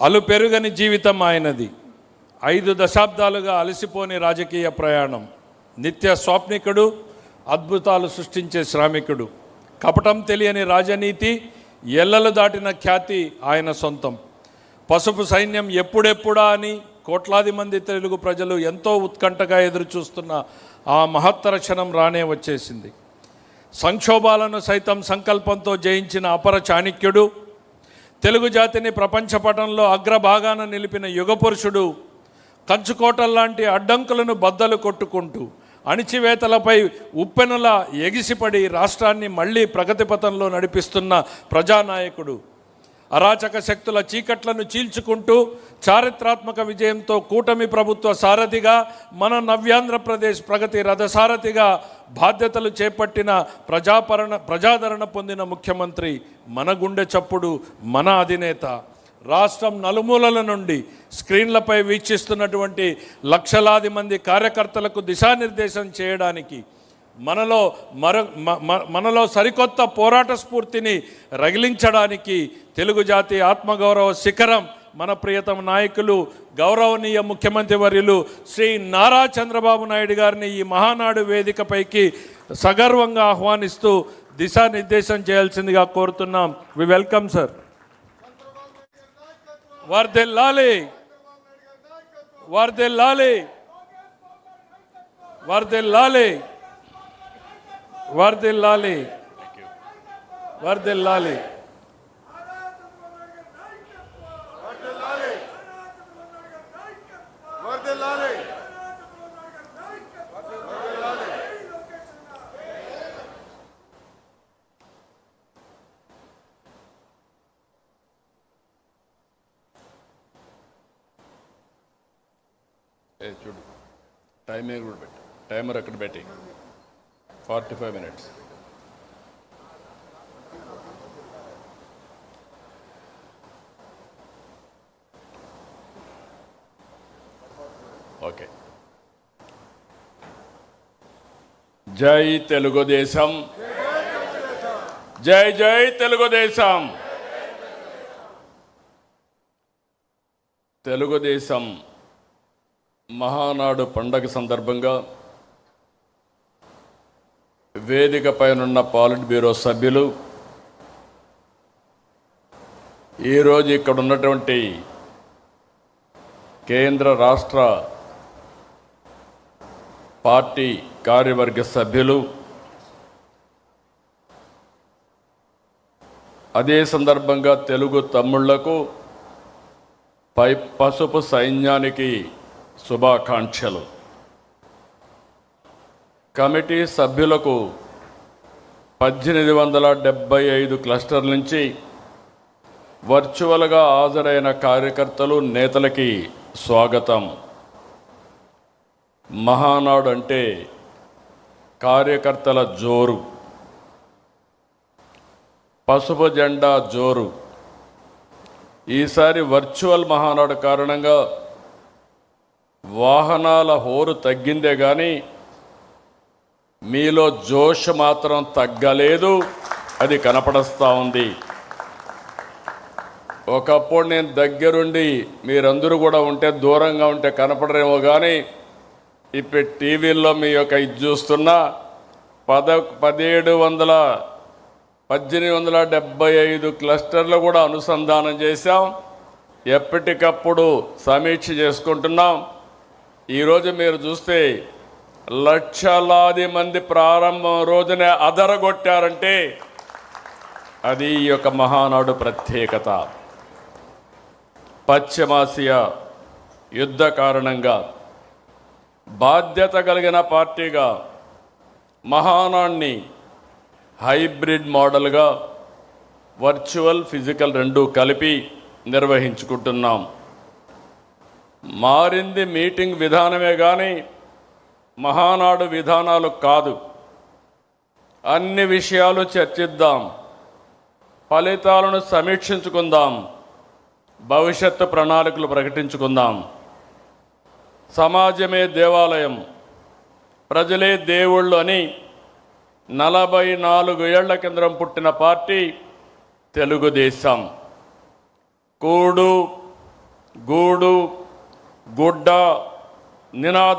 అలుపెరుగని జీవితం ఆయనది. 5 దశాబ్దాలుగా అలసిపోని రాజకీయ ప్రయాణం. నిత్య స్వాప్నికుడు, అద్భుతాలు సృష్టించే శ్రామికుడు. కపటం తెలియని రాజనీతి, ఎల్లలు దాటిన ఖ్యాతి ఆయన సొంతం. పసుపు సైన్యం ఎప్పుడెప్పుడా అని కోట్లాది మంది తెలుగు ప్రజలు ఎంతో ఉత్కంఠగా ఎదురుచూస్తున్న ఆ మహత్తర క్షణం రానే వచ్చేసింది. సంక్షోభాలను సైతం సంకల్పంతో జయించిన అపర చాణక్యుడు, తెలుగు జాతిని ప్రపంచ పటంలో అగ్రభాగాన నిలిపిన యుగపురుషుడు, కంచుకోటల్లాంటి అడ్డంకులను బద్దలు కొట్టుకుంటూ అణిచివేతలపై ఉప్పెనలా ఎగిసిపడి రాష్ట్రాన్ని మళ్ళీ ప్రగతి పథంలో నడిపిస్తున్న ప్రజానాయకుడు, అరాచక శక్తుల చీకట్లను చీల్చుకుంటూ చారిత్రాత్మక విజయంతో కూటమి ప్రభుత్వ సారథిగా, మన నవ్యాంధ్రప్రదేశ్ ప్రగతి రథసారథిగా బాధ్యతలు చేపట్టిన ప్రజాదరణ పొందిన ముఖ్యమంత్రి, మన గుండె చప్పుడు, మన అధినేత. రాష్ట్రం నలుమూలల నుండి స్క్రీన్లపై వీక్షిస్తున్నటువంటి లక్షలాది మంది కార్యకర్తలకు దిశానిర్దేశం చేయడానికి, మనలో సరికొత్త పోరాట స్ఫూర్తిని రగిలించడానికి తెలుగు జాతి ఆత్మగౌరవ శిఖరం మన ప్రియతమ నాయకులు గౌరవనీయ ముఖ్యమంత్రి వర్యులు శ్రీ నారా చంద్రబాబు నాయుడు గారిని ఈ మహానాడు వేదికపైకి సగర్వంగా ఆహ్వానిస్తూ దిశానిర్దేశం చేయాల్సిందిగా కోరుతున్నాం. We welcome sir. వర్ధిల్లాలి, వర్ధిల్లాలి, వర్ధిల్లాలి, వర్ధిల్లాలి, వర్ధిల్లాలి. చూడు, టైమర్ కూడా పెట్టి, టైమర్ అక్కడ పెట్టి 45 minutes. ఓకే. జై తెలుగుదేశం, జై జై తెలుగుదేశం. తెలుగుదేశం మహానాడు పండగ సందర్భంగా వేదిక పైనున్న పాలిట్ బ్యూరో సభ్యులు, ఈరోజు ఇక్కడ ఉన్నటువంటి కేంద్ర రాష్ట్ర పార్టీ కార్యవర్గ సభ్యులు, అదే సందర్భంగా తెలుగు తమ్ముళ్లకు, పసుపు సైన్యానికి శుభాకాంక్షలు. కమిటీ సభ్యులకు 1875 క్లస్టర్ల నుంచి వర్చువల్గా హాజరైన కార్యకర్తలు, నేతలకి స్వాగతం. మహానాడు అంటే కార్యకర్తల జోరు, పసుపు జెండా జోరు. ఈసారి వర్చువల్ మహానాడు కారణంగా వాహనాల హోరు తగ్గిందే కానీ మీలో జోష్ మాత్రం తగ్గలేదు, అది కనపడస్తూ ఉంది. ఒకప్పుడు నేను దగ్గరుండి మీరందరూ కూడా ఉంటే, దూరంగా ఉంటే కనపడరేమో కానీ ఇప్పుడు టీవీల్లో మీ యొక్క ఇది చూస్తున్నా 1875 క్లస్టర్లు కూడా అనుసంధానం చేశాం. ఎప్పటికప్పుడు సమీక్ష చేసుకుంటున్నాం. ఈరోజు మీరు చూస్తే లక్షలాది మంది ప్రారంభం రోజునే అదరగొట్టారంటే అది ఈ యొక్క మహానాడు ప్రత్యేకత. పశ్చిమాసియా యుద్ధ కారణంగా బాధ్యత కలిగిన పార్టీగా మహానాడిని హైబ్రిడ్ మోడల్గా వర్చువల్, ఫిజికల్ రెండూ కలిపి నిర్వహించుకుంటున్నాం. మారింది మీటింగ్ విధానమే కానీ మహానాడు విధానాలు కాదు. అన్ని విషయాలు చర్చిద్దాం, ఫలితాలను సమీక్షించుకుందాం, భవిష్యత్తు ప్రణాళికలు ప్రకటించుకుందాం. సమాజమే దేవాలయం, ప్రజలే దేవుళ్ళు అని 44 ఏళ్ల కిందం పుట్టిన పార్టీ తెలుగుదేశం. కూడు గూడు గుడ్డ నినాద